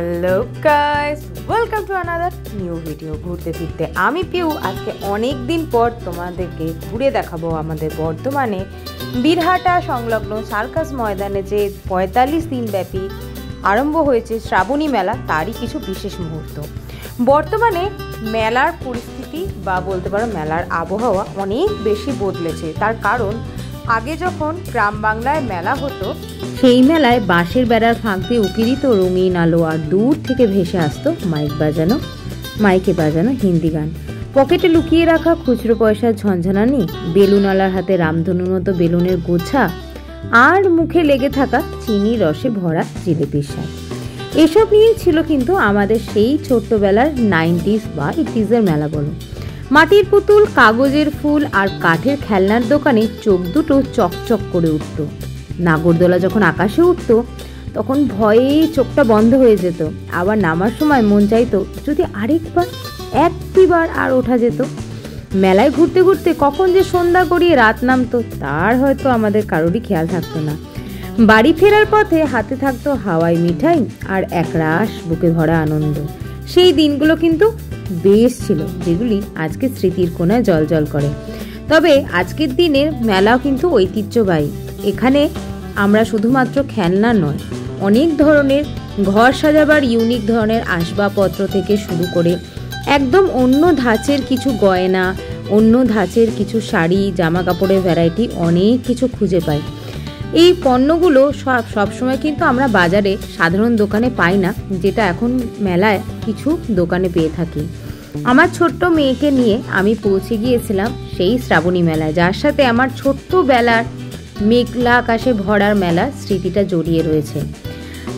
Hello guys, welcome to another new video. ঘুরতে ফিরতে আমি পিউ আজকে অনেক দিন পর তোমাদেরকে ঘুরে দেখাবো আমাদের বর্ধমানে বীরহাটা সংলগ্ন সার্কাস ময়দানে যে ৪৫ দিন ব্যাপী আরম্ভ হয়েছে শ্রাবণী মেলা, তারই কিছু বিশেষ মুহূর্ত। বর্তমানে মেলার পরিস্থিতি বা বলতে পারো মেলার আবহাওয়া অনেক বেশি বদলেছে। তার কারণ আগে যখন গ্রাম বাংলায় মেলা হতো, সেই মেলায় বাঁশের বেড়ার ফাঁক দিয়ে উকিরিত রঙিন আলো, আর দূর থেকে ভেসে আসতো মাইকে বাজানো হিন্দি গান, পকেটে লুকিয়ে রাখা খুচরো পয়সার ঝঞ্ঝানানি, বেলুনওয়ালার হাতে রামধনুর মতো বেলুনের গোছা, আর মুখে লেগে থাকা চিনি রসে ভরা জিলেপির স্বাদ। এসব নিয়েই ছিল কিন্তু আমাদের সেই ছোট্টবেলার 90s বা 80s মেলা বলো। মাটির পুতুল, কাগজের ফুল আর কাঠের খেলনার দোকানে চোখ দুটো চকচক করে উঠত। নাগরদোলা যখন আকাশে উঠত তখন ভয়ে চোখটা বন্ধ হয়ে যেত, আবার নামার সময় মন চাইতো যদি একটিবার আর ওঠা যেত। মেলায় ঘুরতে ঘুরতে কখন যে সন্ধ্যা গড়িয়ে রাত নামতো তার হয়তো আমাদের কারোরই খেয়াল থাকতো না। বাড়ি ফেরার পথে হাতে থাকতো হাওয়াই মিঠাই আর একরাশ বুকে ভরা আনন্দ। সেই দিনগুলো কিন্তু বেশ ছিল, যেগুলি আজকে স্মৃতির কোণায় জল করে। তবে আজকের দিনের মেলাও কিন্তু ঐতিহ্যবাহী। এখানে আমরা শুধুমাত্র খেলনা নয়, অনেক ধরনের ঘর সাজাবার ইউনিক ধরনের আসবাবপত্র থেকে শুরু করে একদম অন্য ধাঁচের কিছু গয়না, অন্য ধাঁচের কিছু শাড়ি, জামা কাপড়ের ভ্যারাইটি অনেক কিছু খুঁজে পাই। এই পণ্যগুলো সবসময় কিন্তু আমরা বাজারে সাধারণ দোকানে পাই না, যেটা এখন মেলায় কিছু দোকানে পেয়ে থাকি। আমার ছোট্ট মেয়েকে নিয়ে আমি পৌঁছে গিয়েছিলাম সেই শ্রাবণী মেলায়, যার সাথে আমার ছোট্টবেলার মেঘলা আকাশে ভরার মেলার স্মৃতিটা জড়িয়ে রয়েছে।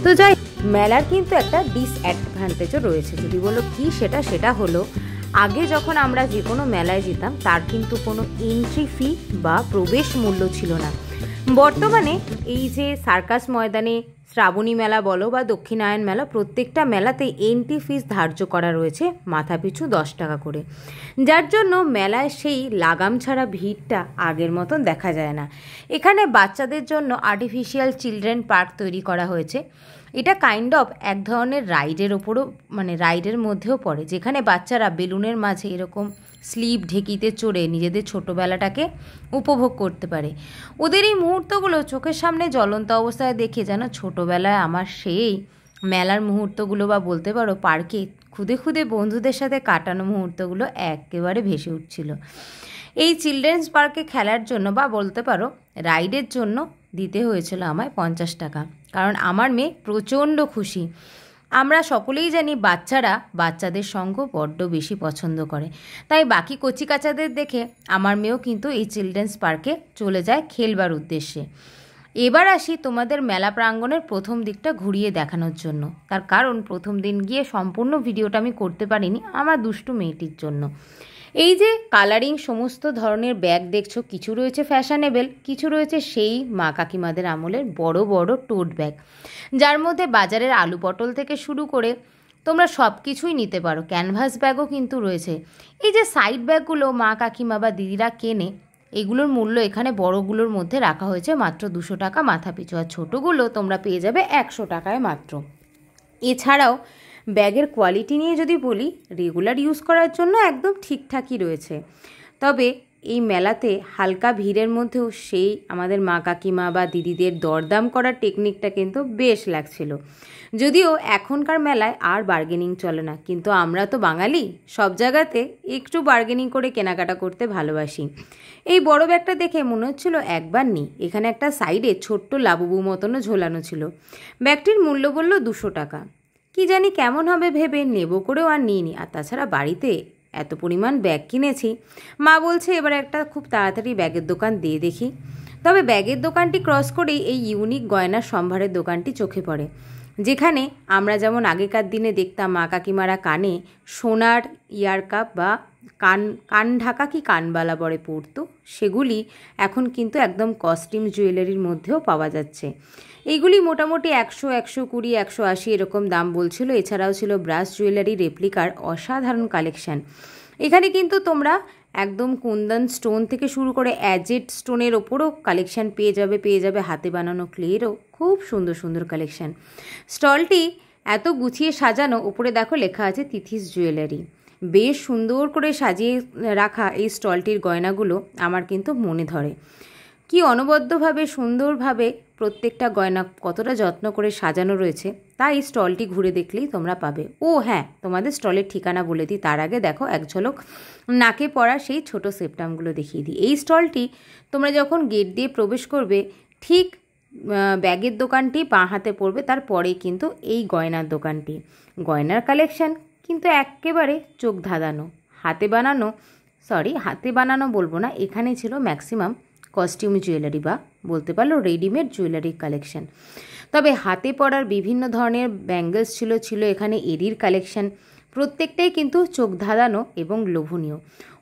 তো যাই, মেলার কিন্তু একটা ডিসঅ্যাডভান্টেজও রয়েছে। যদি বলো কি সেটা হলো, আগে যখন আমরা যে কোনো মেলায় যেতাম তার কিন্তু কোনো এন্ট্রি ফি বা প্রবেশ মূল্য ছিল না। বর্তমানে এই যে সার্কাস ময়দানে শ্রাবণী মেলা বলো বা দক্ষিণায়ন মেলা, প্রত্যেকটা মেলাতেই এন্ট্রি ফিস ধার্য করা রয়েছে মাথাপিছু 10 টাকা করে, যার জন্য মেলায় সেই লাগাম ছাড়া ভিড়টা আগের মতন দেখা যায় না। এখানে বাচ্চাদের জন্য আর্টিফিশিয়াল চিলড্রেন পার্ক তৈরি করা হয়েছে। এটা কাইন্ড অফ এক ধরনের রাইডের ওপরও, রাইডের মধ্যেও পড়ে, যেখানে বাচ্চারা বেলুনের মাঝে এরকম স্লিপ ঢেকিতে চড়ে নিজেদের ছোটোবেলাটাকে উপভোগ করতে পারে। ওদের এই মুহূর্তগুলো চোখের সামনে জ্বলন্ত অবস্থায় দেখে যেন ছোটোবেলায় আমার সেই মেলার মুহূর্তগুলো বা বলতে পারো পার্কে খুদে বন্ধুদের সাথে কাটানো মুহূর্তগুলো একেবারে ভেসে উঠছিল। এই চিলড্রেন্স পার্কে খেলার জন্য বা বলতে পারো রাইডের জন্য দিতে হয়েছিল আমায় 50 টাকা, কারণ আমার মেয়ে প্রচণ্ড খুশি। আমরা সকলেই জানি বাচ্চারা বাচ্চাদের সঙ্গ বড্ড বেশি পছন্দ করে, তাই বাকি কচিকাচাদের দেখে আমার মেয়েও কিন্তু এই চিলড্রেন্স পার্কে চলে যায় খেলবার উদ্দেশ্যে। এবার আসি তোমাদের মেলা প্রাঙ্গণের প্রথম দিকটা ঘুরিয়ে দেখানোর জন্য। তার কারণ প্রথম দিন গিয়ে সম্পূর্ণ ভিডিওটা আমি করতে পারিনি আমার দুষ্টু মেয়েটির জন্য। এই যে কালারিং সমস্ত ধরনের ব্যাগ দেখছো, কিছু রয়েছে ফ্যাশনেবল, কিছু রয়েছে সেই মা কাকিমাদের আমলের বড় বড় টোট ব্যাগ, যার মধ্যে বাজারের আলু পটল থেকে শুরু করে তোমরা সব কিছুই নিতে পারো। ক্যানভাস ব্যাগও কিন্তু রয়েছে। এই যে সাইড ব্যাগগুলো মা কাকিমা বা দিদিরা কেনে, এগুলোর মূল্য এখানে বড়গুলোর মধ্যে রাখা হয়েছে মাত্র 200 টাকা মাথা পিছু, আর ছোটোগুলো তোমরা পেয়ে যাবে 100 টাকায় মাত্র। এছাড়াও ব্যাগের কোয়ালিটি নিয়ে যদি বলি, রেগুলার ইউজ করার জন্য একদম ঠিকঠাকই রয়েছে। তবে এই মেলাতে হালকা ভিড়ের মধ্যেও সেই আমাদের মা কাকিমা বা দিদিদের দরদাম করার টেকনিকটা কিন্তু বেশ লাগছিল। যদিও এখনকার মেলায় আর বার্গেনিং চলে না, কিন্তু আমরা তো বাঙালি, সব জায়গাতে একটু বার্গেনিং করে কেনাকাটা করতে ভালোবাসি। এই বড় ব্যাগটা দেখে মনে হচ্ছিল একবার নিই। এখানে একটা সাইডে ছোট্ট লাবুবু মতনও ঝোলানো ছিল। ব্যাগটির মূল্য বলল 200 টাকা। কি জানি কেমন হবে ভেবে নেব করেও আর নিইনি। আর তাছাড়া বাড়িতে এত পরিমাণ ব্যাগ কিনেছি, মা বলছে এবার একটা খুব তাড়াতাড়ি ব্যাগের দোকান দিয়ে দেখি। তবে ব্যাগের দোকানটি ক্রস করেই এই ইউনিক গয়নার সম্ভারের দোকানটি চোখে পড়ে, যেখানে আমরা যেমন আগেকার দিনে দেখতাম মা কাকিমারা কানে সোনার ইয়ারকাপ বা কান ঢাকা কি কানবালা বলে পরতো, সেগুলি এখন কিন্তু একদম কস্টিউম জুয়েলারির মধ্যেও পাওয়া যাচ্ছে। এইগুলি মোটামুটি 100, 120, 180 এরকম দাম বলছিল। এছাড়াও ছিল ব্রাশ জুয়েলারি রেপ্লিকার অসাধারণ কালেকশান। এখানে কিন্তু তোমরা একদম কুন্দন স্টোন থেকে শুরু করে অ্যাজেড স্টোনের ওপরও কালেকশান পেয়ে যাবে হাতে বানানো ক্লেরও খুব সুন্দর কালেকশান। স্টলটি এত গুছিয়ে সাজানো, উপরে দেখো লেখা আছে তিথিস জুয়েলারি। বেশ সুন্দর করে সাজিয়ে রাখা এই স্টলটির গয়নাগুলো আমার কিন্তু মনে ধরে। কি অনবদ্যভাবে সুন্দরভাবে প্রত্যেকটা গয়না কতটা যত্ন করে সাজানো রয়েছে তা এই স্টলটি ঘুরে দেখলেই তোমরা পাবে। ও হ্যাঁ, তোমাদের স্টলের ঠিকানা বলে দিই, তার আগে দেখো এক ঝলক নাকে পড়া সেই ছোট সেপ্টামগুলো দেখিয়ে দিই। এই স্টলটি তোমরা যখন গেট দিয়ে প্রবেশ করবে, ঠিক ব্যাগের দোকানটি বাঁ হাতে পড়বে, তারপরেই কিন্তু এই গয়নার দোকানটি। গয়নার কালেকশান কিন্তু একেবারে চোখ ধাঁধানো। হাতে বানানো বলবো না, এখানে ছিল ম্যাক্সিমাম কস্টিউম জুয়েলারি বা বলতে পারলো রেডিমেড জুয়েলারি কালেকশন। তবে হাতে পরার বিভিন্ন ধরনের ব্যাঙ্গলস ছিল এখানে এরির কালেকশন। প্রত্যেকটাই কিন্তু চোখ ধাঁধানো এবং লোভনীয়।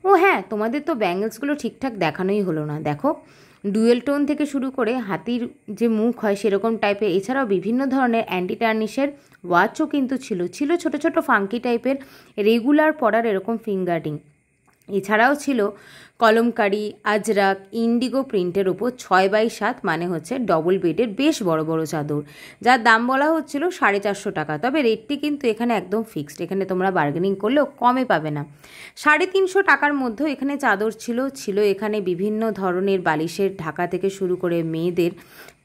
ও হ্যাঁ, তোমাদের তো ব্যাঙ্গলসগুলো ঠিকঠাক দেখানোই হলো না। দেখো, ডুয়েল টোন থেকে শুরু করে হাতির যে মুখ হয় সেরকম টাইপের, এছাড়াও বিভিন্ন ধরনের অ্যান্টি টার্নিশের ওয়াচও কিন্তু ছিল ছোট ছোট ফাঙ্কি টাইপের রেগুলার পরার এরকম ফিঙ্গার রিং। এছাড়াও ছিল কলমকারি, আজরাক, ইন্ডিগো প্রিন্টের উপর 6x7 মানে হচ্ছে ডবল বেডের বেশ বড় বড় চাদর, যার দাম বলা হচ্ছিল 450 টাকা। তবে রেটটি কিন্তু এখানে একদম ফিক্সড, এখানে তোমরা বার্গেনিং করলেও কমে পাবে না। 350 টাকার মধ্যেও এখানে চাদর ছিল এখানে বিভিন্ন ধরনের বালিশের ঢাকা থেকে শুরু করে মেয়েদের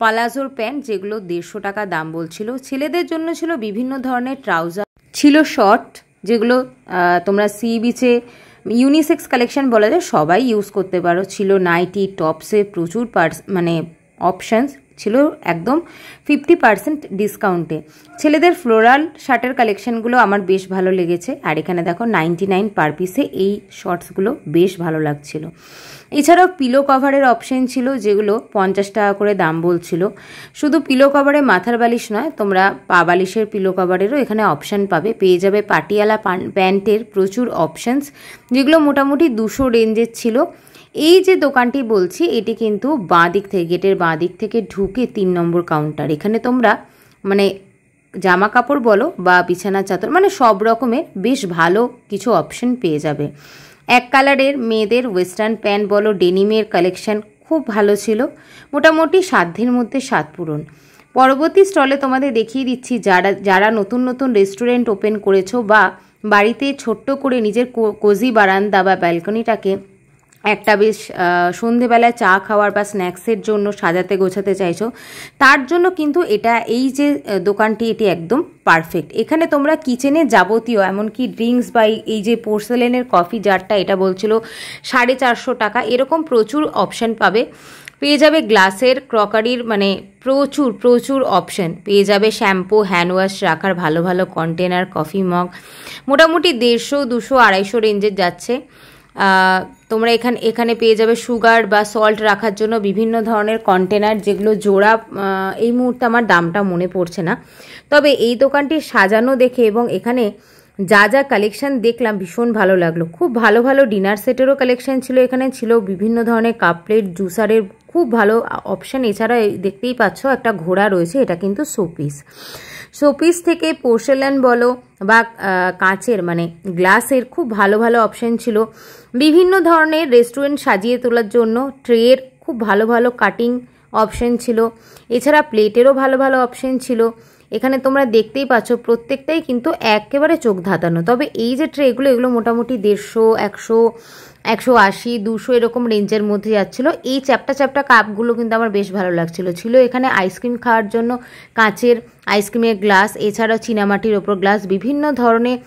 পালাজোর প্যান্ট, যেগুলো 150 টাকা দাম বলছিল। ছেলেদের জন্য ছিল বিভিন্ন ধরনের ট্রাউজার, ছিল শর্ট, যেগুলো তোমরা সি বিচে ইউনিসেক্স কালেকশন বলা যায়, সবাই ইউজ করতে পারো। ছিল নাইটি, টপসে প্রচুর অপশানস ছিল, একদম 50% ডিসকাউন্টে। ছেলেদের ফ্লোরাল শার্টের কালেকশনগুলো আমার বেশ ভালো লেগেছে। আর এখানে দেখো 99 পার পিসে এই শর্টসগুলো বেশ ভালো লাগছিল। এছাড়াও পিলো কভারের অপশান ছিল, যেগুলো 50 টাকা করে দাম বলছিল। শুধু পিলো কভারে মাথার বালিশ নয়, তোমরা পা বালিশের পিলো কভারেরও এখানে অপশান পাবে। পেয়ে যাবে পাটিয়ালা প্যান্টের প্রচুর অপশানস, যেগুলো মোটামুটি 200 রেঞ্জের ছিল। এই যে দোকানটি বলছি, এটি কিন্তু গেটের বাঁ দিক থেকে ঢুকে 3 নম্বর কাউন্টার। এখানে তোমরা মানে জামা কাপড় বলো বা বিছানা চাদর, মানে সব রকমের বেশ ভালো কিছু অপশন পেয়ে যাবে। এক কালারের মেয়েদের ওয়েস্টার্ন প্যান্ট বলো, ডেনিমের কালেকশন খুব ভালো ছিল। মোটামুটি সাধ্যের মধ্যে স্বাদ পূরণ। পরবর্তী স্টলে তোমাদের দেখিয়ে দিচ্ছি, যারা নতুন নতুন রেস্টুরেন্ট ওপেন করেছো বা বাড়িতে ছোট্ট করে নিজের কোজি বারান্দা বা ব্যালকনিটাকে একটা বেশ সন্ধেবেলায় চা খাওয়ার বা স্ন্যাক্সের জন্য সাজাতে গোছাতে চাইছো, তার জন্য কিন্তু এই যে দোকানটি, এটি একদম পারফেক্ট। এখানে তোমরা কিচেনে যাবতীয় এমনকি ড্রিঙ্কস বা এই যে পোর্সেলেনের কফি জারটা, এটা বলছিল 450 টাকা, এরকম প্রচুর অপশান পাবে। পেয়ে যাবে গ্লাসের, ক্রকারির, মানে প্রচুর অপশান পেয়ে যাবে। শ্যাম্পু, হ্যান্ড ওয়াশ রাখার ভালো ভালো কন্টেনার, কফি মগ, মোটামুটি 150, 200, 250 রেঞ্জের যাচ্ছে। তোমরা এখানে পেয়ে যাবে সুগার বা সল্ট রাখার জন্য বিভিন্ন ধরনের কন্টেনার, যেগুলো জোড়া এই মুহূর্তে আমার দামটা মনে পড়ছে না। তবে এই দোকানটি সাজানো দেখে এবং এখানে যা কালেকশন দেখলাম ভীষণ ভালো লাগলো। খুব ভালো ভালো ডিনার সেটেরও কালেকশন ছিল, এখানে ছিল বিভিন্ন ধরনের কাপ প্লেট, জুসারের খুব ভালো অপশান। এছাড়া দেখতেই পাচ্ছ একটা ঘোড়া রয়েছে, এটা কিন্তু শোপিস থেকে পোর্সেলেন বলো বা কাঁচের মানে গ্লাসের খুব ভালো ভালো অপশান ছিল। বিভিন্ন ধরনের রেস্টুরেন্ট সাজিয়ে তোলার জন্য ট্রের খুব ভালো ভালো কাটিং অপশান ছিল। এছাড়া প্লেটেরও ভালো ভালো অপশান ছিল। এখানে তোমরা দেখতেই পাচ্ছ প্রত্যেকটাই কিন্তু একেবারে চোখ ধাঁধানো। তবে এই যে ট্রেগুলো, এগুলো মোটামুটি 150, 100, 180, 200 এরকম রেঞ্জের মধ্যে যাচ্ছিলো। এই চ্যাপ্টা কাপগুলো কিন্তু আমার বেশ ভালো লাগছিল। ছিল এখানে আইসক্রিম খাওয়ার জন্য কাঁচের আইসক্রিমের গ্লাস, এছাড়াও চীনামাটির ওপর গ্লাস, বিভিন্ন ধরনের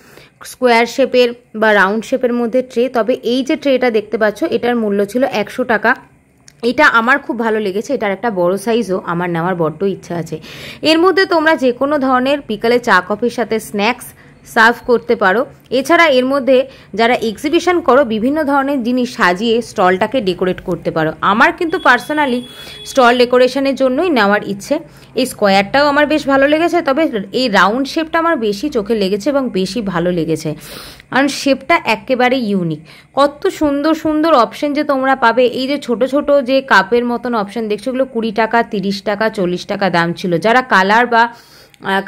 স্কোয়ার শেপের বা রাউন্ড শেপের মধ্যে ট্রে। তবে এই যে ট্রেটা দেখতে পাচ্ছ, এটার মূল্য ছিল 100 টাকা। এটা আমার খুব ভালো লেগেছে, এটার একটা বড় সাইজও আমার নেওয়ার বড্ড ইচ্ছা আছে। এর মধ্যে তোমরা যে কোনো ধরনের বিকালে চা কফির সাথে স্ন্যাক্স সার্ভ করতে পারো। এছাড়া এর মধ্যে যারা এক্সিবিশন করো, বিভিন্ন ধরনের জিনিস সাজিয়ে স্টলটাকে ডেকোরেট করতে পারো। আমার কিন্তু পার্সোনালি স্টল ডেকোরেশনের জন্যই নেওয়ার ইচ্ছে। এই স্কোয়ারটাও আমার বেশ ভালো লেগেছে, তবে এই রাউন্ড শেপটা আমার বেশি চোখে লেগেছে এবং বেশি ভালো লেগেছে, কারণ শেপটা একেবারে ইউনিক। কত সুন্দর সুন্দর অপশন যে তোমরা পাবে। এই যে ছোট ছোট যে কাপের মতন অপশন দেখছো, এগুলো 20 টাকা, 30 টাকা, 40 টাকা দাম ছিল। যারা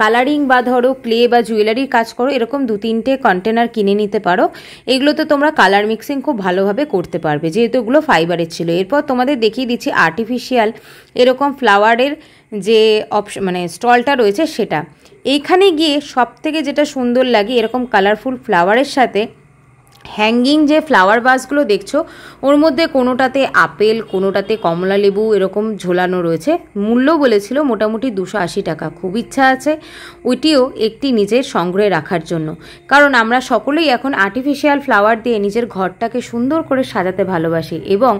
কালারিং বা ধরো ক্লে বা জুয়েলারির কাজ করো, এরকম 2-3টে কন্টেনার কিনে নিতে পারো। এগুলোতে তোমরা কালার মিক্সিং খুব ভালোভাবে করতে পারবে, যেহেতু এগুলো ফাইবারের ছিল। এরপর তোমাদের দেখিয়ে দিচ্ছি আর্টিফিশিয়াল এরকম ফ্লাওয়ারের যে অপশন মানে স্টলটা রয়েছে সেটা। এইখানে গিয়ে সবথেকে যেটা সুন্দর লাগে এরকম কালারফুল ফ্লাওয়ারের সাথে হ্যাঙ্গিং যে ফ্লাওয়ার ভাসগুলো দেখছো ওর মধ্যে কোনোটাতে আপেল, কোনোটাতে কমলা লেবু এরকম ঝোলানো রয়েছে। মূল্য বলেছিল মোটামুটি 280 টাকা। খুব ইচ্ছা আছে ওইটিও একটি নিজের সংগ্রহে রাখার জন্য, কারণ আমরা সকলেই এখন আর্টিফিশিয়াল ফ্লাওয়ার দিয়ে নিজের ঘরটাকে সুন্দর করে সাজাতে ভালোবাসি, এবং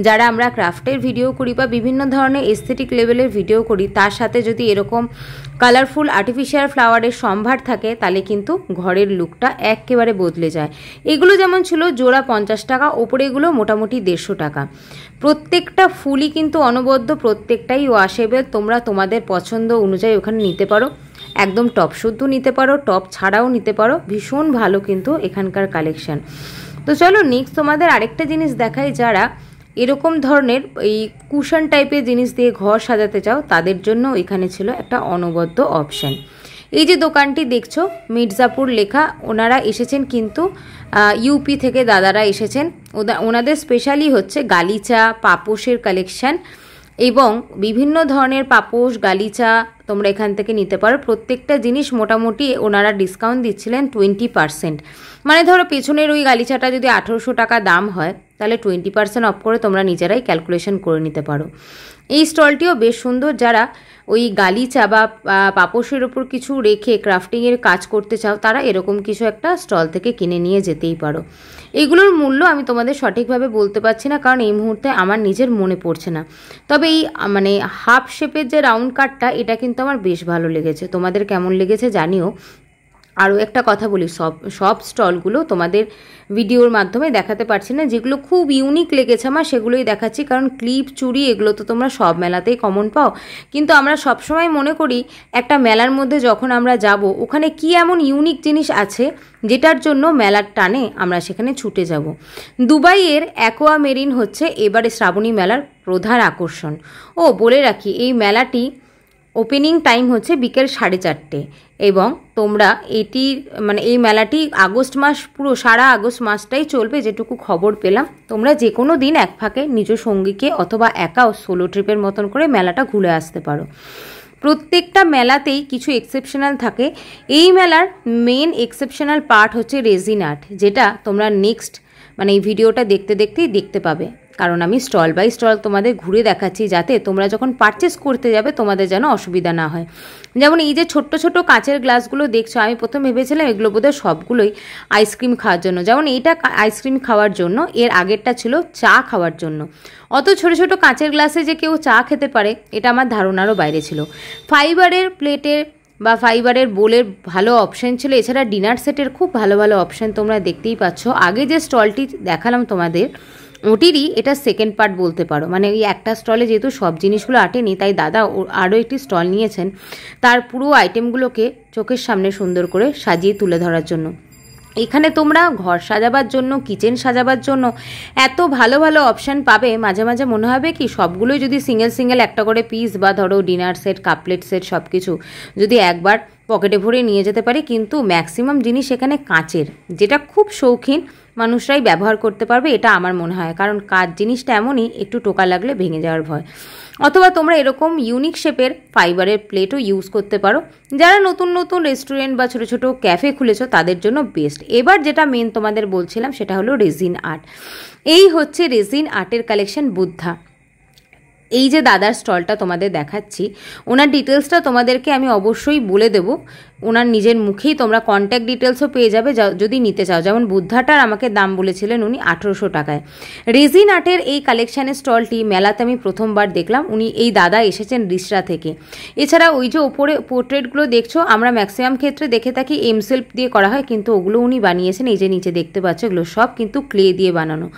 যারা আমরা ক্রাফটের ভিডিও করি বা বিভিন্ন ধরনের এস্থেটিক লেভেলের ভিডিও করি, তার সাথে যদি এরকম কালারফুল আর্টিফিশিয়াল ফ্লাওয়ারের সম্ভার থাকে তাহলে কিন্তু ঘরের লুকটা একেবারে বদলে যায়। এগুলো যেমন ছিল জোড়া 50 টাকা, ওপরে এগুলো মোটামুটি 150 টাকা। প্রত্যেকটা ফুলই কিন্তু অনবদ্য, প্রত্যেকটাই ওয়াশেবল। তোমরা তোমাদের পছন্দ অনুযায়ী ওখানে নিতে পারো, একদম টপ শুদ্ধ নিতে পারো, টপ ছাড়াও নিতে পারো। ভীষণ ভালো কিন্তু এখানকার কালেকশন। তো চলো নেক্সট তোমাদের আরেকটা জিনিস দেখাই। যারা এরকম ধরনের এই কুশন টাইপের জিনিস দিয়ে ঘর সাজাতে চাও তাদের জন্য এখানে ছিল একটা অনবদ্য অপশান। এই যে দোকানটি দেখছো মির্জাপুর লেখা, ওনারা এসেছেন কিন্তু ইউপি থেকে দাদারা এসেছেন। ওনাদের স্পেশালি হচ্ছে গালিচা, পাপোশের কালেকশান, এবং বিভিন্ন ধরনের পাপোশ, গালিচা তোমরা এখান থেকে নিতে পারো। প্রত্যেকটা জিনিস মোটামুটি ওনারা ডিসকাউন্ট দিচ্ছিলেন 20%। মানে ধরো পেছনের ওই গালিচাটা যদি 1800 টাকা দাম হয়, তাহলে 20% অফ করে তোমরা নিজেরাই ক্যালকুলেশন করে নিতে পারো। এই স্টলটিও বেশ সুন্দর। যারা ওই গালিচা বা পাপোশের ওপর কিছু রেখে ক্রাফটিংয়ের কাজ করতে চাও, তারা এরকম কিছু একটা স্টল থেকে কিনে নিয়ে যেতেই পারো। এগুলোর মূল্য আমি তোমাদের সঠিকভাবে বলতে পারছি না, কারণ এই মুহূর্তে আমার নিজের মনে পড়ছে না। তবে এই মানে হাফ শেপের যে রাউন্ড কাটটা, এটা কিন্তু আমার বেশ ভালো লেগেছে। তোমাদের কেমন লেগেছে জানিও। আরও একটা কথা বলি, সব স্টলগুলো তোমাদের ভিডিওর মাধ্যমে দেখাতে পারছি না। যেগুলো খুব ইউনিক লেগেছে আমার সেগুলোই দেখাচ্ছি, কারণ ক্লিপ, চুড়ি এগুলো তো তোমরা সব মেলাতেই কমন পাও। কিন্তু আমরা সবসময় মনে করি একটা মেলার মধ্যে যখন আমরা যাব, ওখানে কি এমন ইউনিক জিনিস আছে যেটার জন্য মেলার টানে আমরা সেখানে ছুটে যাব। দুবাইয়ের অ্যাকোয়া মেরিন হচ্ছে এবারে শ্রাবণী মেলার প্রধান আকর্ষণ। ও বলে রাখি, এই মেলাটি ওপেনিং টাইম হচ্ছে বিকেল 4:30, এবং তোমরা এই মেলাটি আগস্ট মাস, পুরো সারা আগস্ট মাসটাই চলবে যেটুকু খবর পেলাম। তোমরা যে কোনো দিন এক ফাঁকে নিজ সঙ্গীকে অথবা একাও সোলো ট্রিপের মতন করে মেলাটা ঘুরে আসতে পারো। প্রত্যেকটা মেলাতেই কিছু এক্সেপশনাল থাকে। এই মেলার মেন এক্সেপশনাল পার্ট হচ্ছে রেজিন আর্ট, যেটা তোমরা নেক্সট এই ভিডিওটা দেখতে দেখতেই দেখতে পাবে, কারণ আমি স্টল বাই স্টল তোমাদের ঘুরে দেখাচ্ছি, যাতে তোমরা যখন পারচেস করতে যাবে তোমাদের যেন অসুবিধা না হয়। যেমন এই যে ছোট্ট ছোট কাঁচের গ্লাসগুলো দেখছো, আমি প্রথম ভেবেছিলাম এগুলো বোধহয় সবগুলোই আইসক্রিম খাওয়ার জন্য। যেমন এইটা আইসক্রিম খাওয়ার জন্য, এর আগেরটা ছিল চা খাওয়ার জন্য। অত ছোট ছোট কাঁচের গ্লাসে যে কেউ চা খেতে পারে, এটা আমার ধারণারও বাইরে ছিল। ফাইবারের প্লেটের বা ফাইবারের বোলের ভালো অপশান ছিল। এছাড়া ডিনার সেটের খুব ভালো ভালো অপশান তোমরা দেখতেই পাচ্ছ। আগে যে স্টলটি দেখালাম তোমাদের, ওটিরই এটা সেকেন্ড পার্ট বলতে পারো। ওই একটা স্টলে যেহেতু সব জিনিসগুলো আটেনি, তাই দাদা আরও একটি স্টল নিয়েছেন তার পুরো আইটেমগুলোকে চোখের সামনে সুন্দর করে সাজিয়ে তুলে ধরার জন্য। এখানে তোমরা ঘর সাজাবার জন্য, কিচেন সাজাবার জন্য এত ভালো ভালো অপশান পাবে। মাঝে মাঝে মনে হবে কি সবগুলোই যদি সিঙ্গেল সিঙ্গেল একটা করে পিস বা ধরো ডিনার সেট, কাপলেট সেট সব কিছু যদি একবার পকেটে ভরে নিয়ে যেতে পারি। কিন্তু ম্যাক্সিমাম জিনিস এখানে কাঁচের, যেটা খুব শৌখিন মানুষরাই ব্যবহার করতে পারবে, এটা আমার মনে হয়। কারণ কাঁচ জিনিসটা এমনই, একটু টোকা লাগলে ভেঙে যাওয়ার ভয়। অথবা তোমরা এরকম ইউনিক শেপের ফাইবারের প্লেটও ইউজ করতে পারো। যারা নতুন নতুন রেস্টুরেন্ট বা ছোটো ছোটো ক্যাফে খুলেছো তাদের জন্য বেস্ট। এবার যেটা মেন তোমাদের বলছিলাম সেটা হলো রেজিন আর্ট। এই হচ্ছে রেজিন আর্টের কালেকশন বুদ্ধা। এই যে দাদার স্টলটা তোমাদের দেখাচ্ছি, ওনার ডিটেলসটা তোমাদেরকে আমি অবশ্যই বলে দেব। ওনার নিজের মুখেই তোমরা কন্ট্যাক্ট ডিটেলসও পেয়ে যাবে যদি নিতে চাও। যেমন বুদ্ধাটার আমাকে দাম বলেছিলেন উনি 1800 টাকায়। রেজিন আর্টের এই কালেকশানের স্টলটি মেলাতে আমি প্রথমবার দেখলাম। এই দাদা এসেছেন রিসরা থেকে। এছাড়া ওই যে ওপরে পোর্ট্রেটগুলো দেখছো, আমরা ম্যাক্সিমাম ক্ষেত্রে দেখে থাকি এমসেলফ দিয়ে করা হয়, কিন্তু ওগুলো উনি বানিয়েছেন। এই যে নিচে দেখতে পাচ্ছ, এগুলো সব কিন্তু ক্লে দিয়ে বানানো।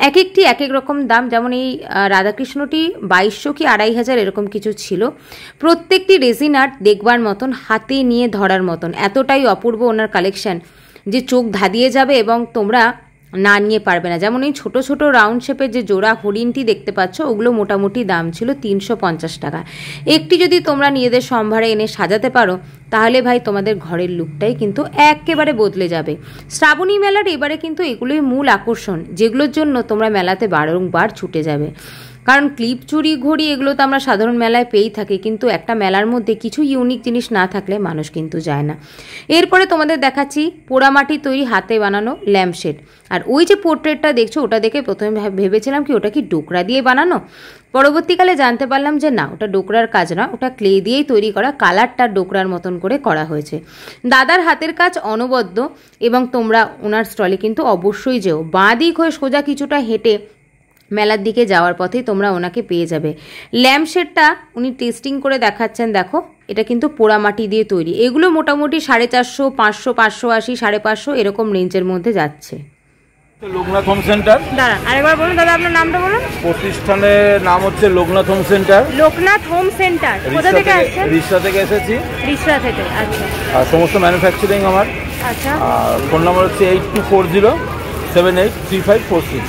এক একটি এক এক রকম দাম। যেমন এই রাধাকৃষ্ণটি 2200 কি 2500 এরকম কিছু ছিল। প্রত্যেকটি রেজিন আর্ট দেখবার মতন, হাতে নিয়ে ধরার মতন, এতটাই অপূর্ব ওনার কালেকশন যে চোখ ধাঁধিয়ে যাবে এবং তোমরা না নিয়ে পারবে না। যেমন এই ছোট ছোট রাউন্ড শেপের যে জোড়া হরিণটি দেখতে পাচ্ছ, ওগুলো মোটামুটি দাম ছিল 350 টাকা। একটি যদি তোমরা নিজেদের সম্ভারে এনে সাজাতে পারো, তাহলে ভাই তোমাদের ঘরের লুকটাই কিন্তু একেবারে বদলে যাবে। শ্রাবণী মেলার এবারে কিন্তু এগুলোই মূল আকর্ষণ, যেগুলোর জন্য তোমরা মেলাতে বারংবার ছুটে যাবে। কারণ ক্লিপ চুড়ি ঘড়ি এগুলো তো আমরা সাধারণ মেলায় পেয়েই থাকি, কিন্তু একটা মেলার মধ্যে কিছু ইউনিক জিনিস না থাকলে মানুষ কিন্তু যায় না। এরপরে তোমাদের দেখাচ্ছি পোড়ামাটি তৈরি হাতে বানানো ল্যাম্পশেড। আর ওই যে পোর্ট্রেটটা দেখছো ওটা দেখে প্রথমে ভেবেছিলাম কি ওটা কি ডোকরা দিয়ে বানানো, পরবর্তীকালে জানতে পারলাম যে না, ওটা ডোকরার কাজ না, ওটা ক্লে দিয়েই তৈরি করা, কালারটা ডোকরার মতন করে করা হয়েছে। দাদার হাতের কাজ অনবদ্য এবং তোমরা ওনার স্টলে কিন্তু অবশ্যই যেও। বাঁ দিক হয়ে সোজা কিছুটা হেঁটে মেলার দিকে যাওয়ার পথেই তোমরা ওনাকে পেয়ে যাবে। ল্যাম্পশেডটা উনি টেস্টিং করে দেখাচ্ছেন, দেখো এটা কিন্তু পোড়ামাটি দিয়ে তৈরি। এগুলো মোটামুটি 450, 500, 580, 550 এরকম রেঞ্জের মধ্যে যাচ্ছে। Loknath home centre. দাঁড়ান আরেকবার বলুন দাদা, আপনার নামটা বলুন। প্রতিষ্ঠানের নাম হচ্ছে Loknath home centre. Loknath home centre. কোথা থেকে আসছেন? রিসরা থেকে এসেছি। রিসরা থেকে, আচ্ছা। আর সমস্ত ম্যানুফ্যাকচারিং আমার। আচ্ছা। আর ফোন নাম্বার হচ্ছে 8240783546।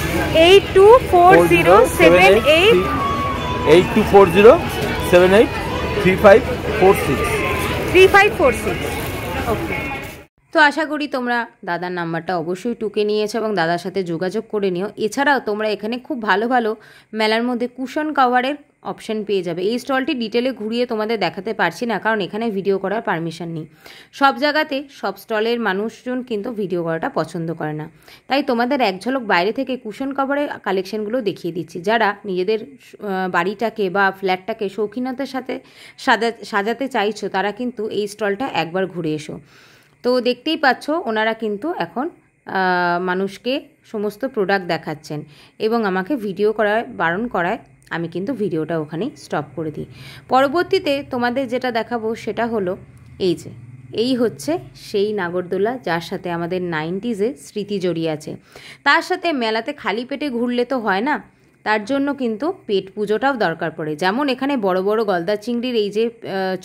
8240783546। ওকে। তো আশা করি তোমরা দাদার নাম্বারটা অবশ্যই টুকে নিয়েছো এবং দাদার সাথে যোগাযোগ করে নিও। এছাড়াও তোমরা এখানে খুব ভালো ভালো মেলার মধ্যে কুশন কভারের অপশন পেয়ে যাবে। এই স্টলটি ডিটেলে ঘুরিয়ে তোমাদের দেখাতে পারছি না, কারণ এখানে ভিডিও করার পারমিশন নেই। সব জায়গাতে সব স্টলের মানুষজন কিন্তু ভিডিও করাটা পছন্দ করে না, তাই তোমাদের এক ঝলক বাইরে থেকে কুশন কভারের কালেকশনগুলো দেখিয়ে দিচ্ছি। যারা নিজেদের বাড়িটাকে বা ফ্ল্যাটটাকে শৌখিনতার সাথে সাজাতে চাইছো তারা কিন্তু এই স্টলটা একবার ঘুরে এসো। তো দেখতেই পাচ্ছ ওনারা কিন্তু এখন মানুষকে সমস্ত প্রোডাক্ট দেখাচ্ছেন এবং আমাকে ভিডিও করার বারণ করায় আমি কিন্তু ভিডিওটা ওখানেই স্টপ করে দিই। পরবর্তীতে তোমাদের যেটা দেখাবো সেটা হলো এই হচ্ছে সেই নাগরদোলা যার সাথে আমাদের 90s স্মৃতি জড়িয়ে আছে। তার সাথে মেলাতে খালি পেটে ঘুরলে তো হয় না, তার জন্য কিন্তু পেট পুজোটাও দরকার পড়ে। যেমন এখানে বড় বড় গলদা চিংড়ির এই যে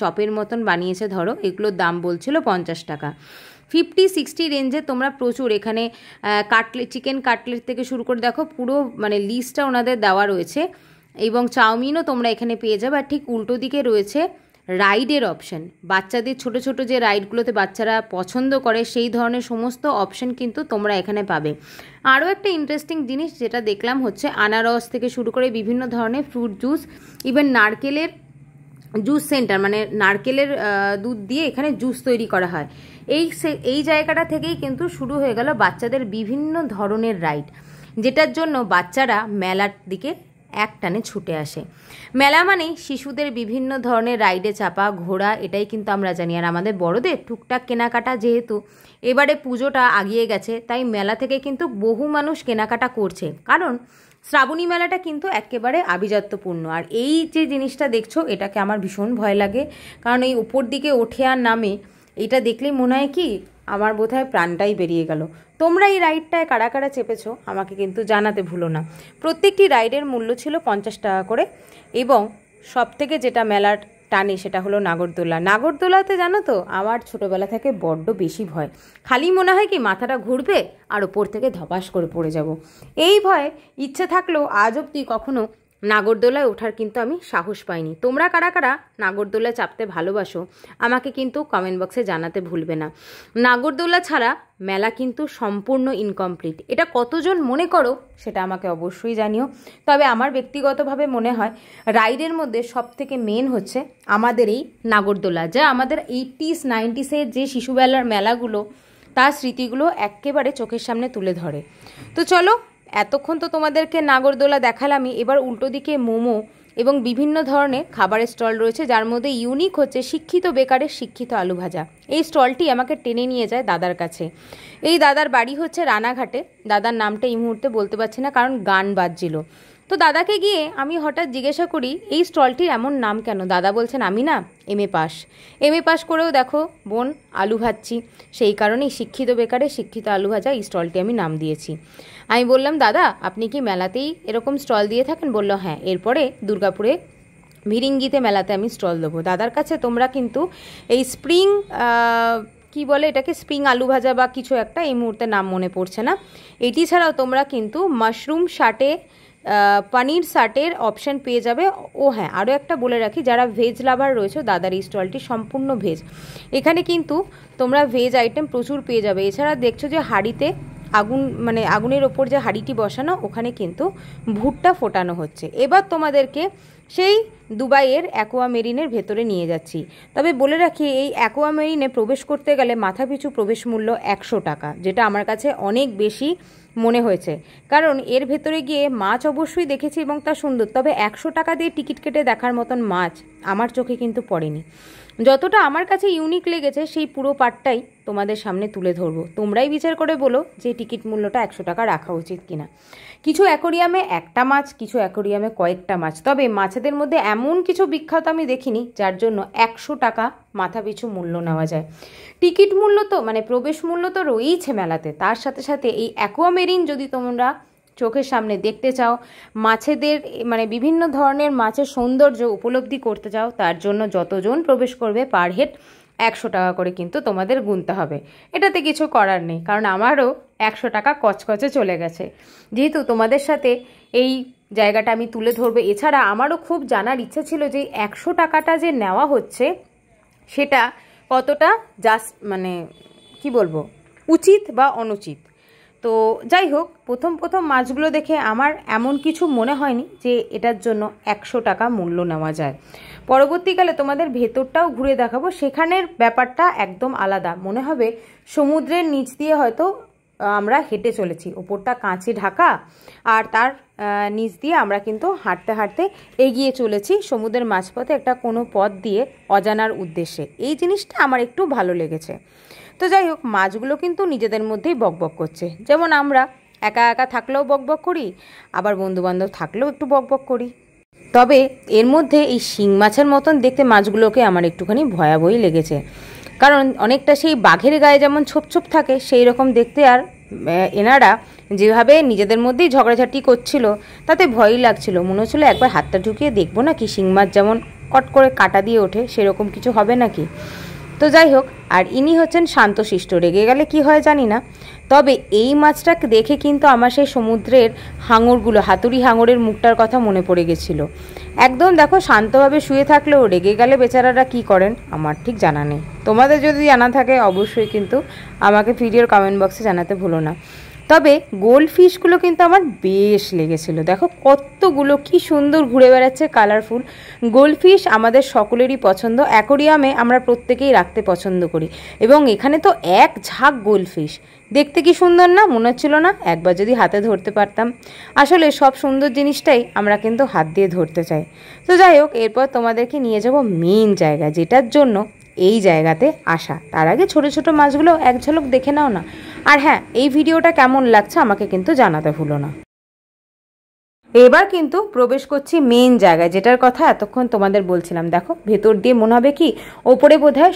চপের মতন বানিয়েছে, ধরো এগুলোর দাম বলছিল 50 টাকা। 50-60 রেঞ্জে তোমরা প্রচুর এখানে চিকেন কাটলেট থেকে শুরু করে দেখো পুরো মানে লিস্টটা ওনাদের দেওয়া রয়েছে এবং চাউমিনও তোমরা এখানে পেয়ে যাবে। আর ঠিক উল্টো দিকে রয়েছে রাইডের অপশান, বাচ্চাদের ছোট ছোট যে রাইডগুলোতে বাচ্চারা পছন্দ করে সেই ধরনের সমস্ত অপশান কিন্তু তোমরা এখানে পাবে। আরও একটা ইন্টারেস্টিং জিনিস যেটা দেখলাম হচ্ছে আনারস থেকে শুরু করে বিভিন্ন ধরনের ফ্রুট জুস, ইভেন নারকেলের জুস সেন্টার, মানে নারকেলের দুধ দিয়ে এখানে জুস তৈরি করা হয়। এই জায়গাটা থেকেই কিন্তু শুরু হয়ে গেল বাচ্চাদের বিভিন্ন ধরনের রাইড, যেটার জন্য বাচ্চারা মেলার দিকে এক টানে ছুটে আসে। মেলা মানেই শিশুদের বিভিন্ন ধরনের রাইডে চাপা, ঘোরা, এটাই কিন্তু আমরা জানি। আর আমাদের বড়দের টুকটাক কেনাকাটা, যেহেতু এবারে পুজোটা আগিয়ে গেছে তাই মেলা থেকে কিন্তু বহু মানুষ কেনাকাটা করছে, কারণ শ্রাবণী মেলাটা কিন্তু একেবারে আভিজাত্যপূর্ণ। আর এই যে জিনিসটা দেখছো এটাকে আমার ভীষণ ভয় লাগে, কারণ এই উপর দিকে ওঠে আর নামে, এটা দেখলেই মনে হয় কি আমার বোধহয় প্রাণটাই বেরিয়ে গেল। তোমরা এই রাইডটায় কারা কারা চেপেছো আমাকে কিন্তু জানাতে ভুলো না। প্রত্যেকটি রাইডের মূল্য ছিল 50 টাকা করে এবং সবথেকে যেটা মেলার টানে সেটা হলো নাগরদোলা। নাগরদোলাতে জানো তো আমার ছোটোবেলা থেকে বড্ড বেশি ভয়, খালি মনে হয় কি মাথাটা ঘুরবে আর ওপর থেকে ধপাস করে পড়ে যাব। এই ভয়ে ইচ্ছে থাকলেও আজ অবধি কখনো নাগরদোলায় ওঠার কিন্তু আমি সাহস পাইনি। তোমরা কারা কারা নাগরদোলায় চাপতে ভালোবাসো আমাকে কিন্তু কমেন্ট বক্সে জানাতে ভুলবে না। নাগরদোলা ছাড়া মেলা কিন্তু সম্পূর্ণ ইনকমপ্লিট। এটা কতজন মনে করো সেটা আমাকে অবশ্যই জানিও। তবে আমার ব্যক্তিগতভাবে মনে হয় রাইডের মধ্যে সবথেকে মেন হচ্ছে আমাদের এই নাগরদোলা, যা আমাদের 80s 90s যে শিশুবেলার মেলাগুলো তার স্মৃতিগুলো একেবারে চোখের সামনে তুলে ধরে। তো চলো, এতক্ষণ তো তোমাদেরকে নাগরদোলা দেখালামই, এবার উল্টো দিকে মোমো এবং বিভিন্ন ধরনের খাবারের স্টল রয়েছে, যার মধ্যে ইউনিক হচ্ছে শিক্ষিত বেকারের শিক্ষিত আলু ভাজা। এই স্টলটি আমাকে টেনে নিয়ে যায় দাদার কাছে। এই দাদার বাড়ি হচ্ছে রানাঘাটে। দাদার নামটা এই মুহূর্তে বলতে পারছি না কারণ গান বাজছিল। তো দাদাকে গিয়ে আমি হঠাৎ জিজ্ঞাসা করি এই স্টলটির এমন নাম কেন? দাদা বলছেন আমি না এমএ পাস করেও দেখো বোন আলু ভাজছি, সেই কারণেই শিক্ষিত বেকারে শিক্ষিত আলু ভাজা এই স্টলটি আমি নাম দিয়েছি। আমি বললাম দাদা আপনি কি মেলাতেই এরকম স্টল দিয়ে থাকেন? বললো হ্যাঁ, এরপরে দুর্গাপুরে ভিরিঙ্গিতে মেলাতে আমি স্টল দেবো। দাদার কাছে তোমরা কিন্তু এই স্প্রিং কি বলে এটাকে, স্প্রিং আলু ভাজা বা কিছু একটা, এই মুহূর্তে নাম মনে পড়ছে না, এটি ছাড়াও তোমরা কিন্তু মাশরুম শাটে পনির শাটের অপশান পেয়ে যাবে। ও হ্যাঁ, আরও একটা বলে রাখি, যারা ভেজ লাভার রয়েছে দাদার এই স্টলটি সম্পূর্ণ ভেজ। এখানে কিন্তু তোমরা ভেজ আইটেম প্রচুর পেয়ে যাবে। এছাড়া দেখছো যে হাঁড়িতে আগুনের ওপর যে হাঁড়িটি বসানো ওখানে কিন্তু ভুট্টা ফোটানো হচ্ছে। এবার তোমাদেরকে সেই দুবাইয়ের অ্যাকোয়ামেরিনের ভেতরে নিয়ে যাচ্ছি। তবে বলে রাখি, এই অ্যাকোয়ামেরিনে প্রবেশ করতে গেলে মাথাপিছু প্রবেশ মূল্য 100 টাকা, যেটা আমার কাছে অনেক বেশি মনে হয়েছে। কারণ এর ভেতরে গিয়ে মাছ অবশ্যই দেখেছি এবং তা সুন্দর, তবে 100 টাকা দিয়ে টিকিট কেটে দেখার মতন মাছ আমার চোখে কিন্তু পড়েনি। যতটা আমার কাছে ইউনিক লেগেছে সেই পুরো পার্টটাই তোমাদের সামনে তুলে ধরবো। তোমরাই বিচার করে বলো যে টিকিট মূল্যটা 100 টাকা রাখা উচিত কিনা। কিছু অ্যাকোরিয়ামে একটা মাছ, কিছু অ্যাকোরিয়ামে কয়েকটা মাছ, তবে মাছেদের মধ্যে এমন কিছু বিখ্যাত আমি দেখিনি যার জন্য 100 টাকা মাথাপিছু মূল্য নেওয়া যায়। টিকিট মূল্য তো প্রবেশ মূল্য তো রয়েইছে মেলাতে, তার সাথে সাথে এই অ্যাকোয়ামেরিন যদি তোমরা চোখের সামনে দেখতে চাও, মাছেদের বিভিন্ন ধরনের মাছের সৌন্দর্য উপলব্ধি করতে চাও, তার জন্য যতজন প্রবেশ করবে পার হেড 100 টাকা করে কিন্তু তোমাদের গুনতে হবে। এটাতে কিছু করার নেই, কারণ আমারও 100 টাকা কচকচে চলে গেছে। যেহেতু তোমাদের সাথে এই জায়গাটা আমি তুলে ধরবো, এছাড়া আমারও খুব জানার ইচ্ছা ছিল যে 100 টাকাটা যে নেওয়া হচ্ছে সেটা কতটা জাস্ট কি বলবো, উচিত বা অনুচিত। তো যাই হোক, প্রথম মাছগুলো দেখে আমার এমন কিছু মনে হয়নি যে এটার জন্য 100 টাকা মূল্য নেওয়া যায়। পরবর্তীকালে তোমাদের ভেতরটাও ঘুরে দেখাবো, সেখানের ব্যাপারটা একদম আলাদা। মনে হবে সমুদ্রের নিচ দিয়ে হয়তো আমরা হেঁটে চলেছি, ওপরটা কাঁচে ঢাকা আর তার নিচ দিয়ে আমরা কিন্তু হাঁটতে হাঁটতে এগিয়ে চলেছি সমুদ্রের মাঝপথে একটা কোনো পথ দিয়ে অজানার উদ্দেশ্যে। এই জিনিসটা আমার একটু ভালো লেগেছে। তো যাই হোক, মাছগুলো কিন্তু নিজেদের মধ্যেই বকবক করছে। যেমন আমরা একা একা থাকলেও বকবক করি, আবার বন্ধুবান্ধব থাকলেও একটু বকবক করি। তবে এর মধ্যে এই শিং মাছের মতন দেখতে মাছগুলোকে আমার একটুখানি ভয়াবহই লেগেছে, কারণ অনেকটা সেই বাঘের গায়ে যেমন ছোপ ছোপ থাকে সেই রকম দেখতে। আর এনারা যেভাবে নিজেদের মধ্যেই ঝগড়াঝাটি করছিল তাতে ভয়ই লাগছিল। মনে হচ্ছিলো একবার হাতটা ঢুকিয়ে দেখবো নাকি শিং মাছ যেমন কট করে কাটা দিয়ে ওঠে সেরকম কিছু হবে নাকি। তো যাই হোক, আর ইনি হচ্ছেন শান্তশিষ্ট, রেগে গেলে কি হয় জানি না। তবে এই মাছটা দেখে কিন্তু আমার সেই সমুদ্রের হাঙরগুলো, হাতুড়ি হাঙরের মুখটার কথা মনে পড়ে গেছিলো। একদম দেখো, শান্তভাবে শুয়ে থাকলেও রেগে গেলে বেচারারা কি করেন আমার ঠিক জানা নেই। তোমাদের যদি জানা থাকে অবশ্যই কিন্তু আমাকে ভিডিওর কমেন্ট বক্সে জানাতে ভুলো না। তবে গোল্ড ফিশগুলো কিন্তু আমার বেশ লেগেছিল। দেখো কতগুলো কি সুন্দর ঘুরে বেড়াচ্ছে কালারফুল গোল্ড ফিশ। আমাদের সকলেরই পছন্দ, অ্যাকোরিয়ামে আমরা প্রত্যেকেই রাখতে পছন্দ করি। এবং এখানে তো এক ঝাঁক গোল্ড ফিশ, দেখতে কি সুন্দর না? মনে হচ্ছিল না একবার যদি হাতে ধরতে পারতাম। আসলে সব সুন্দর জিনিসটাই আমরা কিন্তু হাত দিয়ে ধরতে চাই। তো যাই হোক, এরপর তোমাদেরকে নিয়ে যাব মেইন জায়গা, যেটার জন্য এই জায়গাতে আসা। তার আগে ছোট ছোট মাছগুলো এক ঝলক দেখে নাও না। আর হ্যাঁ, এই ভিডিওটা কেমন লাগছে আমাকে কিন্তু জানাতে ভুলো না। এবার কিন্তু প্রবেশ করছি মেইন জায়গায়, যেটার কথা এতক্ষণ তোমাদের বলছিলাম। দেখো ভেতর দিয়ে মনে হবে কি ওপরে বোধহয়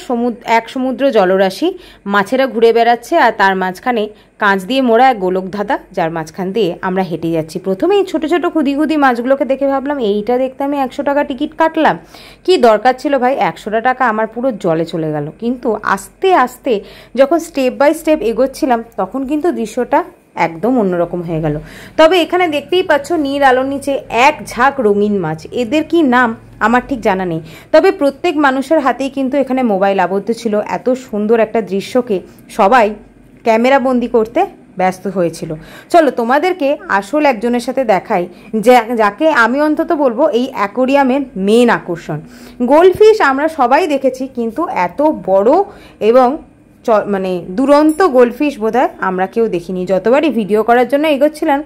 সমুদ্র জলরাশি, মাছেরা ঘুরে বেড়াচ্ছে আর তার মাঝখানে কাঁচ দিয়ে মোড়া এক গোলক ধাঁধা, যার মাঝখান দিয়ে আমরা হেঁটে যাচ্ছি। প্রথমেই ছোট ছোট খুদি খুদি মাছগুলোকে দেখে ভাবলাম এইটা দেখতে আমি 100 টাকা টিকিট কাটলাম, কি দরকার ছিল ভাই? 100 টাকা আমার পুরো জলে চলে গেল। কিন্তু আস্তে আস্তে যখন স্টেপ বাই স্টেপ এগোচ্ছিলাম তখন কিন্তু দৃশ্যটা একদম অন্যরকম হয়ে গেল। তবে এখানে দেখতেই পাচ্ছ নীল আলোর নিচে এক ঝাঁক রঙিন মাছ, এদের কি নাম আমার ঠিক জানা নেই। তবে প্রত্যেক মানুষের হাতেই কিন্তু এখানে মোবাইল আবদ্ধ ছিল। এত সুন্দর একটা দৃশ্যকে সবাই ক্যামেরা বন্দি করতে ব্যস্ত হয়েছিল। চলো তোমাদেরকে আসল একজনের সাথে দেখাই, যাকে আমি অন্তত বলবো এই অ্যাকোরিয়ামের মেন আকর্ষণ। গোল্ডফিশ আমরা সবাই দেখেছি, কিন্তু এত বড় এবং দুরন্ত গোল্ডফিশ বোধহয় আমরা কেউ দেখিনি। যতবারই ভিডিও করার জন্য এগোচ্ছিলেন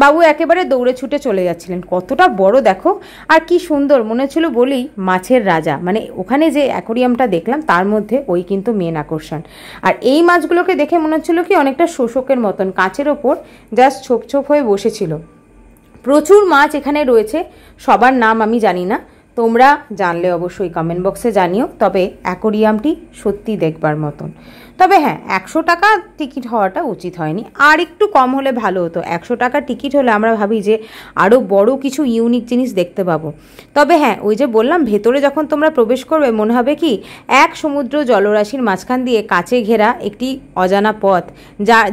বাবু একেবারে দৌড়ে ছুটে চলে যাচ্ছিলেন। কতটা বড় দেখো, আর কি সুন্দর মনে হচ্ছিল বলেই মাছের রাজা। ওখানে যে অ্যাকোরিয়ামটা দেখলাম তার মধ্যে ওই কিন্তু মেন আকর্ষণ। আর এই মাছগুলোকে দেখে মনে হচ্ছিল কি অনেকটা শোষকের মতন কাঁচের ওপর জাস্ট ছোপ ছোপ হয়ে বসেছিল। প্রচুর মাছ এখানে রয়েছে, সবার নাম আমি জানি না, তোমরা জানলে অবশ্যই কমেন্ট বক্সে জানিও। তবে অ্যাকোরিয়ামটি সত্যি দেখবার মতন। তবে হ্যাঁ, 100 টাকা টিকিট হওয়াটা উচিত হয়নি, আর একটু কম হলে ভালো হতো। 100 টাকা টিকিট হলে আমরা ভাবি যে আরও বড় কিছু ইউনিক জিনিস দেখতে পাবো। তবে হ্যাঁ, ওই যে বললাম ভেতরে যখন তোমরা প্রবেশ করবে মনে হবে কি এক সমুদ্র জলরাশির মাঝখান দিয়ে কাঁচে ঘেরা একটি অজানা পথ,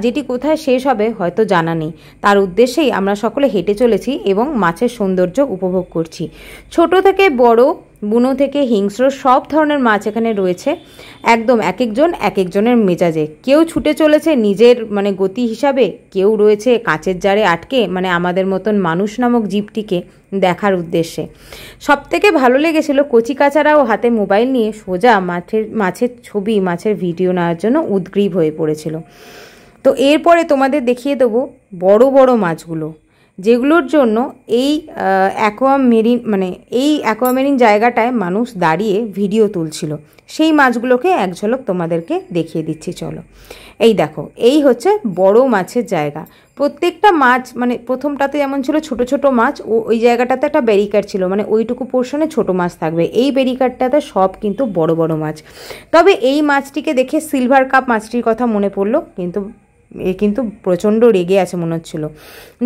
যেটি কোথায় শেষ হবে হয়তো জানা নেই। তার উদ্দেশ্যেই আমরা সকলে হেঁটে চলেছি এবং মাছের সৌন্দর্য উপভোগ করছি। ছোট থেকে বড় বুনো থেকে হিংস্র সব ধরনের মাছ এখানে রয়েছে। একদম এক একজনের মেজাজে, কেউ ছুটে চলেছে নিজের মানে গতি হিসাবে, কেউ রয়েছে কাঁচের জারে আটকে মানে আমাদের মতন মানুষ নামক জীবটিকে দেখার উদ্দেশ্যে। সবথেকে ভালো লেগেছিল কচিকাচারাও হাতে মোবাইল নিয়ে সোজা মাছের ছবি, মাছের ভিডিও নেওয়ার জন্য উদগ্রীব হয়ে পড়েছিল। তো এরপরে তোমাদের দেখিয়ে দেবো বড় বড় মাছগুলো, যেগুলোর জন্য এই অ্যাকোয়ামেরিন জায়গাটায় মানুষ দাঁড়িয়ে ভিডিও তুলছিল। সেই মাছগুলোকে এক ঝলক তোমাদেরকে দেখিয়ে দিচ্ছি, চলো। এই দেখো, এই হচ্ছে বড় মাছের জায়গা। প্রত্যেকটা মাছ মানে প্রথমটাতে যেমন ছিল ছোট ছোট মাছ, ওই জায়গাটাতে একটা ব্যারিকার ছিল, মানে ওইটুকু পোর্শনে ছোট মাছ থাকবে। এই ব্যারিকারটাতে সব কিন্তু বড় বড় মাছ। তবে এই মাছটিকে দেখে সিলভার কাপ মাছটির কথা মনে পড়লো, কিন্তু প্রচণ্ড রেগে আছে মনে হচ্ছিল।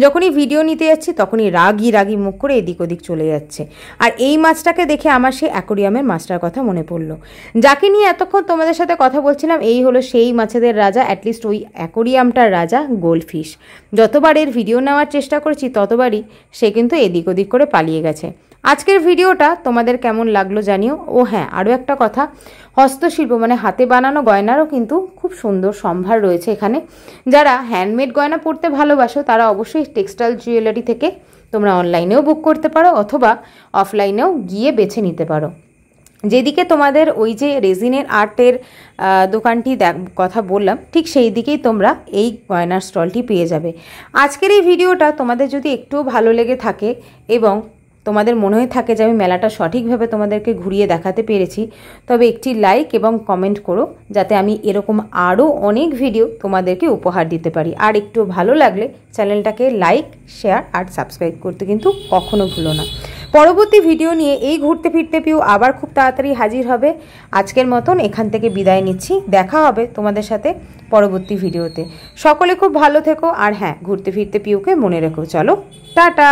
যখনই ভিডিও নিতে যাচ্ছি তখনই রাগি মুখ করে এদিক ওদিক চলে যাচ্ছে। আর এই মাছটাকে দেখে আমার সেই অ্যাকোরিয়ামের মাছটার কথা মনে পড়লো, যাকে নিয়ে এতক্ষণ তোমাদের সাথে কথা বলছিলাম। এই হলো সেই মাছেদের রাজা, অ্যাটলিস্ট ওই অ্যাকোরিয়ামটার রাজা, গোল্ডফিশ। যতবার এর ভিডিও নেওয়ার চেষ্টা করেছি ততবারই সে কিন্তু এদিক ওদিক করে পালিয়ে গেছে। আজকের ভিডিওটা তোমাদের কেমন লাগলো জানিও। ও হ্যাঁ, আরও একটা কথা, হস্তশিল্প মানে হাতে বানানো গয়নারও কিন্তু খুব সুন্দর সম্ভার রয়েছে এখানে। যারা হ্যান্ডমেড গয়না পরতে ভালোবাসো তারা অবশ্যই টেক্সটাইল জুয়েলারি থেকে তোমরা অনলাইনেও বুক করতে পারো অথবা অফলাইনেও গিয়ে বেছে নিতে পারো। যেদিকে তোমাদের ওই যে রেজিনের আর্টের দোকানটি কথা বললাম, ঠিক সেই দিকেই তোমরা এই গয়নার স্টলটি পেয়ে যাবে। আজকের এই ভিডিওটা তোমাদের যদি একটুও ভালো লেগে থাকে এবং তোমাদের মনে হয়ে থাকে যে আমি মেলাটা সঠিকভাবে তোমাদেরকে ঘুরিয়ে দেখাতে পেরেছি, তবে একটি লাইক এবং কমেন্ট করো, যাতে আমি এরকম আরও অনেক ভিডিও তোমাদেরকে উপহার দিতে পারি। আর একটু ভালো লাগলে চ্যানেলটাকে লাইক, শেয়ার আর সাবস্ক্রাইব করতে কিন্তু কখনো ভুলো না। পরবর্তী ভিডিও নিয়ে এই ঘুরতে ফিরতে পিউ আবার খুব তাড়াতাড়ি হাজির হবে। আজকের মতন এখান থেকে বিদায় নিচ্ছি, দেখা হবে তোমাদের সাথে পরবর্তী ভিডিওতে। সকলে খুব ভালো থেকো, আর হ্যাঁ, ঘুরতে ফিরতে পিউকে মনে রেখো। চলো, টাটা।